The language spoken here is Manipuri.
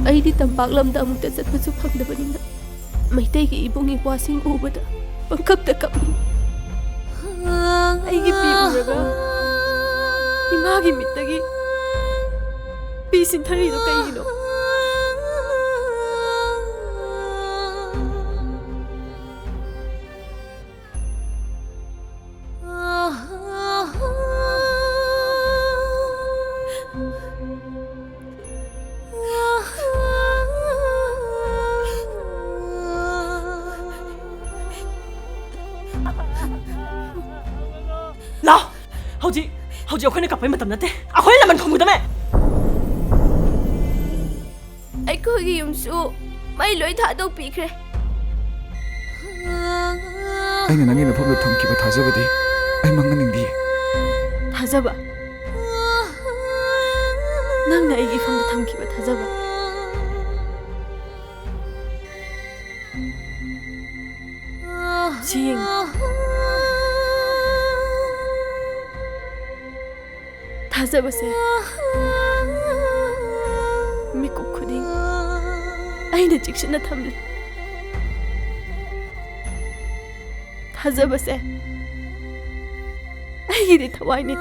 ꯑꯩꯗꯤ ꯇꯝꯄꯥꯛ ꯂꯝꯗ ꯑꯃꯨꯛꯇ ꯆꯠꯄꯁꯨ ꯐꯪꯗꯕꯅꯤꯅ ꯃꯩꯇꯩꯒꯤ ꯏꯕꯨꯡ ꯏꯄ꯭ꯋꯥꯁꯤꯡ ꯎꯕꯗ ꯄꯪꯀꯞꯇ ꯀꯞꯅꯤ. ꯑꯩꯒꯤ ꯄꯤ ꯎꯔꯒ ꯏꯃꯥꯒꯤ ꯃꯤꯠꯇꯒꯤ ꯄꯤ ꯁꯤꯟꯊꯔꯤꯗꯣ ꯀꯩꯒꯤꯅꯣ? ꯂꯥꯎ ꯍꯧꯖꯤꯛ ꯑꯩꯈꯣꯏꯅ ꯀꯞꯄꯩ ꯃꯇꯝ ꯅꯠꯇꯦ. ꯑꯩꯈꯣꯏ ꯂꯃꯟ ꯈꯨꯝꯒꯗꯕꯅꯦ. ꯑꯩꯈꯣꯏꯒꯤ ꯌꯨꯝꯁꯨ ꯃꯩ ꯂꯣꯏ ꯊꯥꯗꯣꯛꯄꯤꯈ꯭ꯔꯦ. ꯑꯩꯅ ꯅꯪꯒꯤ ꯅꯐꯝꯗ ꯊꯝꯈꯤꯕ ꯊꯥꯖꯕꯗꯤ ꯑꯩ ꯃꯥꯡꯍꯟꯅꯤꯡꯗꯤꯌꯦ. ꯊꯥꯖꯕ? ꯅꯪꯅ ꯑꯩꯒꯤ ꯏꯐꯝꯗ ꯊꯝꯈꯤꯕ ꯊꯥꯖꯕ? ꯁꯤ ꯌꯦꯡꯉꯨ. ꯊꯥꯖꯕꯁꯦ ꯃꯤꯀꯨꯞ ꯈꯨꯗꯤꯡ ꯑꯩꯅ ꯆꯦꯛꯁꯤꯟꯅ ꯊꯝꯂꯤ. ꯊꯥꯖꯕꯁꯦ ꯑꯩꯒꯤꯗꯤ ꯊꯋꯥꯏꯅꯤ.